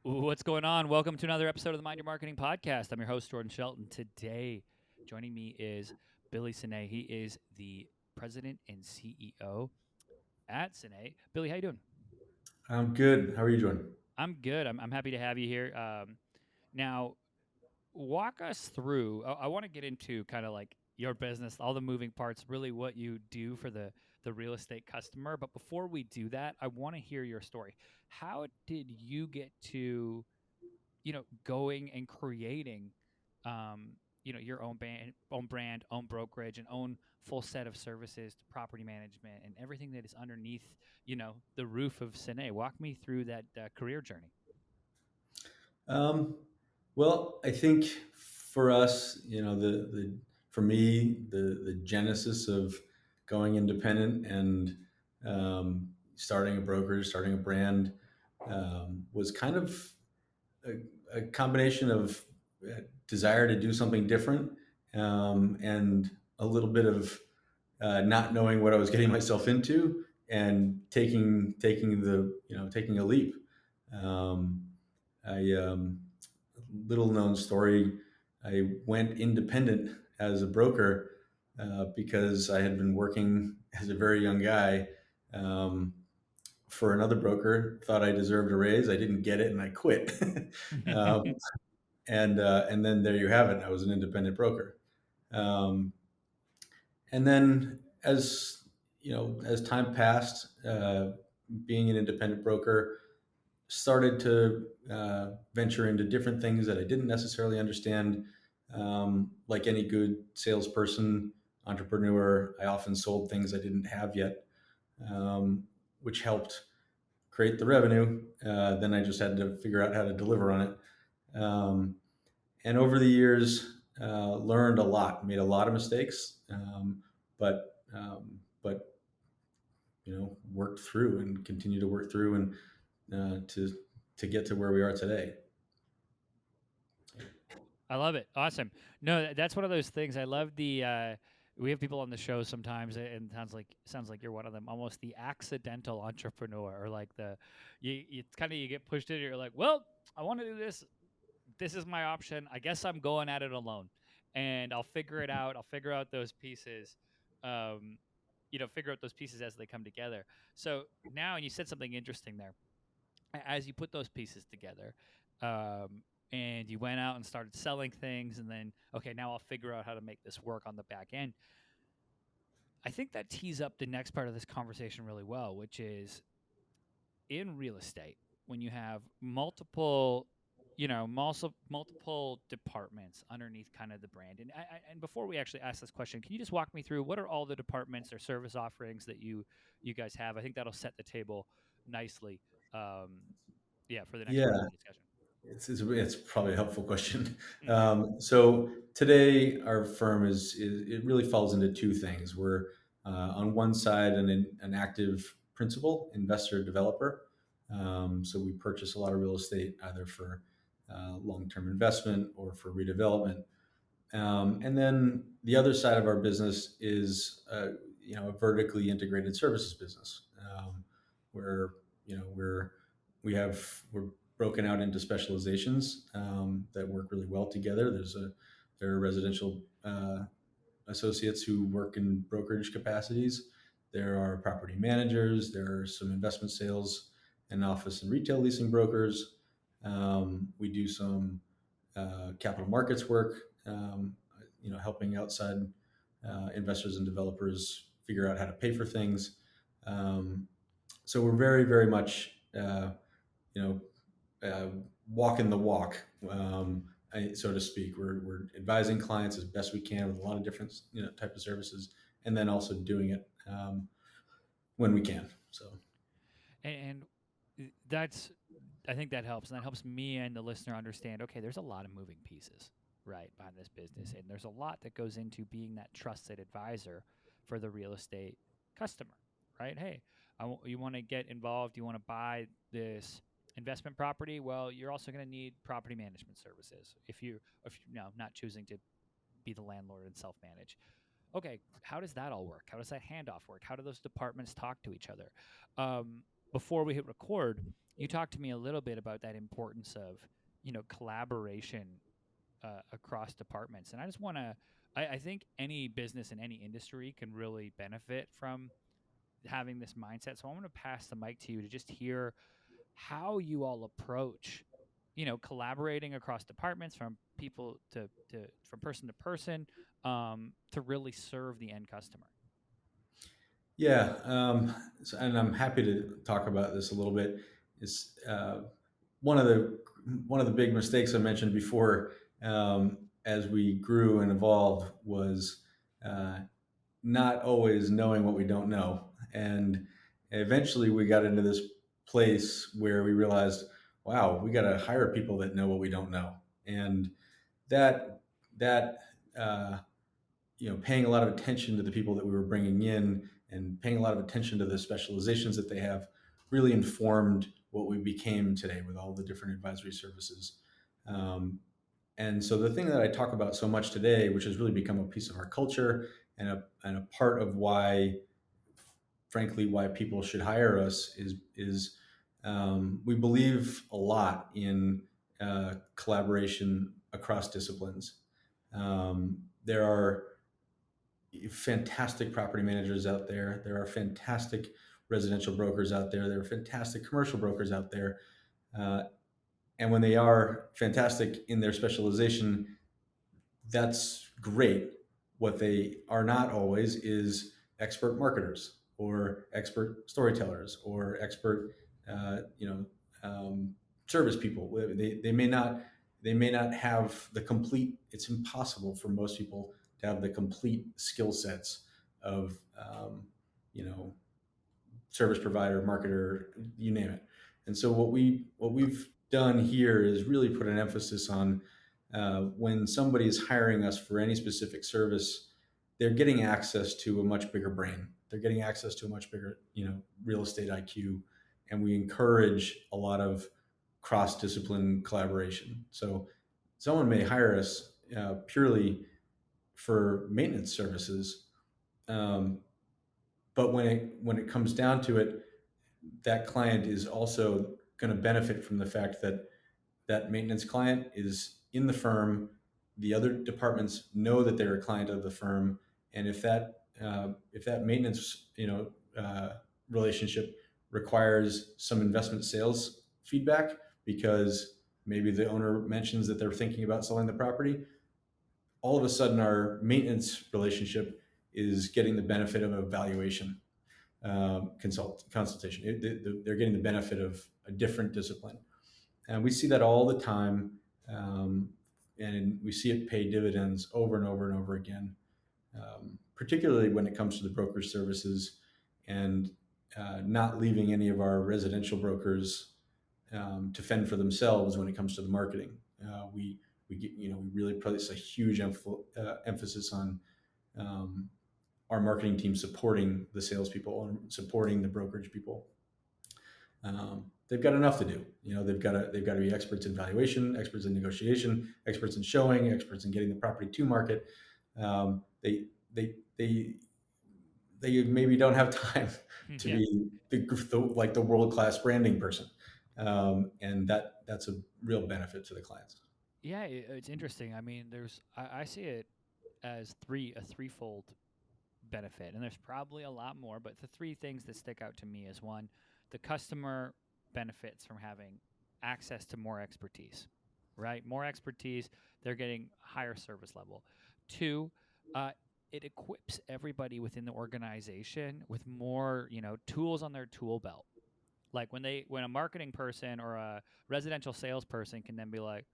What's going on? Welcome to another episode of the Mind Your Marketing Podcast. I'm your host, Jordan Shelton. Today, joining me is Billy Senné. He is the president and CEO at Senné. Billy, how you doing? I'm good. How are you doing? I'm good. I'm happy to have you here. Now, walk us through. I want to get into kind of like your business, all the moving parts, really what you do for the real estate customer. But before we do that, I want to hear your story. How did you get to going and creating, your own brand, own brokerage, and own full set of services to property management and everything that is underneath, the roof of Sine? Walk me through that career journey. Um, well, I think for us, the for me, the genesis of going independent and starting a brokerage, starting a brand, was kind of a combination of desire to do something different, and a little bit of not knowing what I was getting myself into and taking a leap. Um, I Little known story. I went independent as a broker because I had been working as a very young guy um, for another broker. Thought I deserved a raise. I didn't get it, and I quit. um, and then there you have it. I was an independent broker. Um, and then as time passed, being an independent broker, started to venture into different things that I didn't necessarily understand. Like any good salesperson, entrepreneur, I often sold things I didn't have yet, um, which helped create the revenue. Then I just had to figure out how to deliver on it. And over the years, learned a lot, made a lot of mistakes, but worked through and continue to work through and to get to where we are today. I love it. Awesome. No, that's one of those things. I love the. We have people on the show sometimes, and sounds like you're one of them. Almost the accidental entrepreneur, or like you kind of you get pushed in. You're like, well, I want to do this. This is my option. I guess I'm going at it alone, and I'll figure it out. I'll figure out those pieces. Um, figure out those pieces as they come together. So now, and you said something interesting there. As you put those pieces together, um, and you went out and started selling things, and then okay, now I'll figure out how to make this work on the back end. I think that tees up the next part of this conversation really well, which is in real estate when you have multiple departments underneath kind of the brand. And before we actually ask this question, can you just walk me through what are all the departments or service offerings that you guys have? I think that'll set the table nicely. um, yeah, for the next part of Yeah, the discussion. it's probably a helpful question. Hmm. So today, our firm is it really falls into two things. We're on one side an active principal, investor, developer. So we purchase a lot of real estate either for long-term investment or for redevelopment. And then the other side of our business is a vertically integrated services business, where we're broken out into specializations that work really well together. There are residential associates who work in brokerage capacities. There are property managers. There are some investment sales and office and retail leasing brokers. We do some capital markets work, helping outside investors and developers figure out how to pay for things. Um, so we're very, very much, you know, uh, walking the walk, so to speak. We're advising clients as best we can with a lot of different, type of services, and then also doing it when we can. So And that's, I think that helps, and that helps me and the listener understand. Okay, there's a lot of moving pieces, right, behind this business, and there's a lot that goes into being that trusted advisor for the real estate customer, right? Hey, you want to get involved, you want to buy this investment property. Well, you're also going to need property management services if you not choosing to be the landlord and self manage. Okay, how does that all work? How does that handoff work? How do those departments talk to each other? before we hit record, you talked to me a little bit about that importance of, collaboration across departments. And I just want to, I think any business in any industry can really benefit from having this mindset. So I want to pass the mic to you to just hear how you all approach, collaborating across departments from people to from person to person, to really serve the end customer. Yeah, and I'm happy to talk about this a little bit. Is one of the one of the big mistakes I mentioned before, as we grew and evolved, was uh, not always knowing what we don't know, and eventually we got into this place where we realized, wow, we got to hire people that know what we don't know, and that that uh, paying a lot of attention to the people that we were bringing in and paying a lot of attention to the specializations that they have really informed what we became today with all the different advisory services. Um, and so the thing that I talk about so much today, which has really become a piece of our culture and a part of why, frankly, why people should hire us is we believe a lot in collaboration across disciplines. There are fantastic property managers out there. There are fantastic residential brokers out there. There are fantastic commercial brokers out there. Uh, and when they are fantastic in their specialization, that's great. What they are not always is expert marketers or expert storytellers or expert, uh, you know, um, service people. They may not have the complete. It's impossible for most people to have the complete skill sets of, you know, service provider, marketer, you name it. And so what we've done here is really put an emphasis on when somebody is hiring us for any specific service, they're getting access to a much bigger brain. They're getting access to a much bigger, real estate IQ, and we encourage a lot of cross-discipline collaboration. So someone may hire us purely for maintenance services, um, but when it comes down to it, that client is also going to benefit from the fact that that maintenance client is in the firm. The other departments know that they're a client of the firm, and if that maintenance relationship requires some investment sales feedback because maybe the owner mentions that they're thinking about selling the property, all of a sudden our maintenance relationship is getting the benefit of a valuation consultation. They're getting the benefit of a different discipline, and we see that all the time, and we see it pay dividends over and over and over again. Particularly when it comes to the brokerage services, and not leaving any of our residential brokers to fend for themselves when it comes to the marketing. We really place a huge emphasis on um, our marketing team supporting the salespeople and supporting the brokerage people. They've got enough to do. They've got to be experts in valuation, experts in negotiation, experts in showing, experts in getting the property to market. Um, they they they they maybe don't have time to Yeah. be like the world class branding person, and that's a real benefit to the clients. Yeah, it's interesting. I mean, I see it as a threefold benefit, and there's probably a lot more, but the three things that stick out to me is one, the customer benefits from having access to more expertise, right? More expertise, they're getting higher service level. Two, uh, it equips everybody within the organization with more, tools on their tool belt. Like when a marketing person or a residential salesperson can then be like,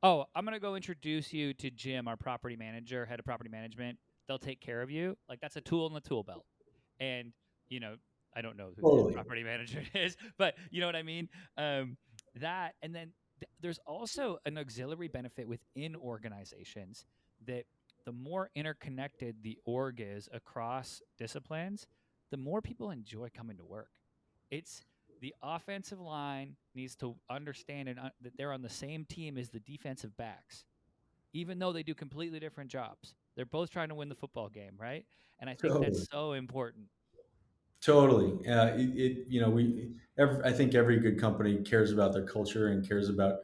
"Oh, I'm gonna go introduce you to Jim, our property manager, head of property management. They'll take care of you." Like that's a tool in the tool belt. And you know, I don't know who the head Totally. property manager is, but you know what I mean. That, and then there's also an auxiliary benefit within organizations that the more interconnected the org is across disciplines, the more people enjoy coming to work. It's the offensive line needs to understand that they're on the same team as the defensive backs, even though they do completely different jobs. They're both trying to win the football game, right? And I think Totally. that's so important. Totally. I think every good company cares about their culture and cares about,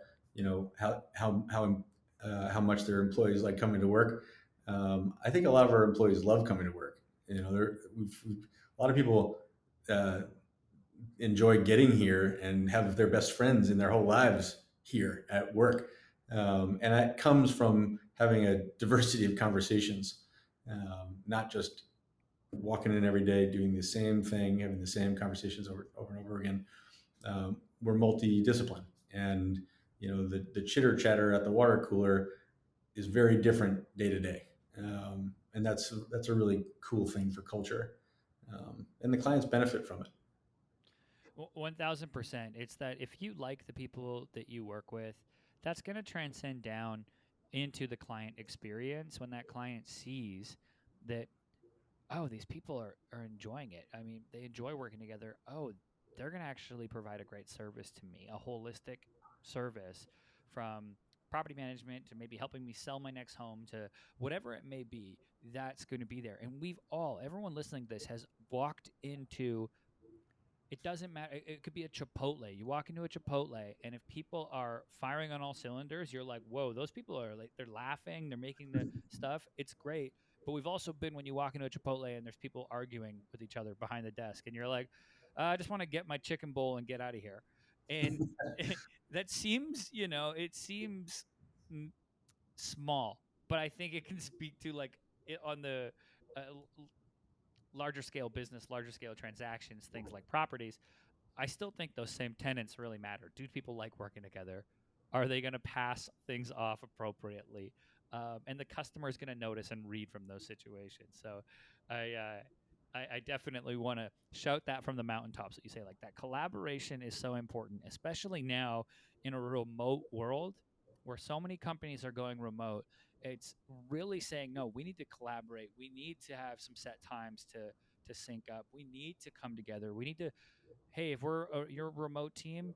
how much their employees like coming to work. I think a lot of our employees love coming to work. A lot of people uh, enjoy getting here and have their best friends in their whole lives here at work. And that comes from having a diversity of conversations, not just walking in every day, doing the same thing, having the same conversations over and over again. We're multidisciplined, and the chitter chatter at the water cooler is very different day to day, and that's a really cool thing for culture, and the clients benefit from it. 1000%. It's that if you like the people that you work with, that's going to transcend down into the client experience when that client sees that, oh, these people are enjoying it. I mean, they enjoy working together. Oh, they're going to actually provide a great service to me, a holistic service from property management to maybe helping me sell my next home to whatever it may be. That's going to be there. And everyone listening to this has walked into, it doesn't matter. It could be a Chipotle. You walk into a Chipotle, and if people are firing on all cylinders, you're like, whoa, those people are like, they're laughing, they're making the stuff. It's great. But we've also been when you walk into a Chipotle and there's people arguing with each other behind the desk, and you're like, I just want to get my chicken bowl and get out of here. And that seems, it seems mm, small, but I think it can speak to like on the uh, larger scale business, larger scale transactions, things like properties. I still think those same tenants really matter. Do people like working together? Are they going to pass things off appropriately? And the customer is going to notice and read from those situations. So I, uh, I definitely want to shout that from the mountaintops that you say, like, that collaboration is so important, especially now in a remote world where so many companies are going remote. It's really saying, no, we need to collaborate. We need to have some set times to sync up. We need to come together. We need to, hey, if we're your remote team,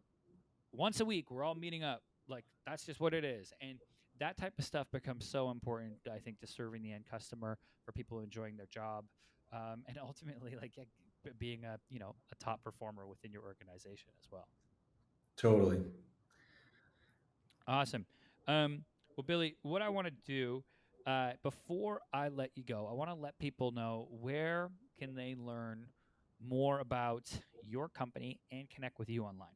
once a week we're all meeting up. Like, that's just what it is. And that type of stuff becomes so important, I think, to serving the end customer, for people enjoying their job, and ultimately, like, yeah, being a, a top performer within your organization as well. Totally. Awesome. Well, Billy, what I want to do, before I let you go, I want to let people know where can they learn more about your company and connect with you online.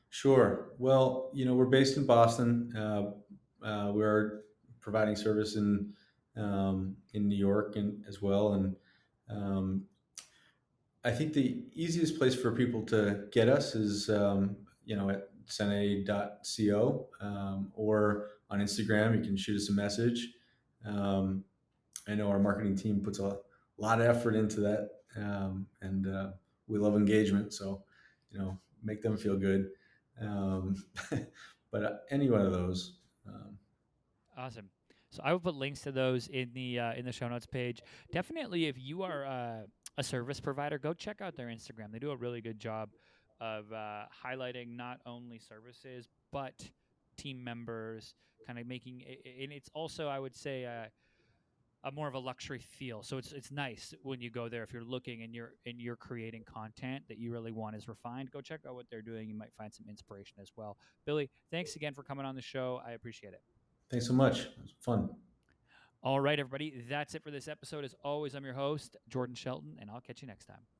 Sure. Well, we're based in Boston. We're providing service in New York and as well, and um, I think the easiest place for people to get us is, at senné.co, or on Instagram. You can shoot us a message. Um, I know our marketing team puts a lot of effort into that, and we love engagement. So, make them feel good. Um, but any one of those. Awesome. So I will put links to those in the show notes page. Definitely, if you are a service provider, go check out their Instagram. They do a really good job of highlighting not only services but team members, kind of making and it's also, I would say, a more of a luxury feel. So it's nice when you go there, if you're looking and you're creating content that you really want is refined. Go check out what they're doing. You might find some inspiration as well. Billy, thanks again for coming on the show. I appreciate it. Thanks so much. It was fun. All right, everybody. That's it for this episode. As always, I'm your host, Jordan Shelton, and I'll catch you next time.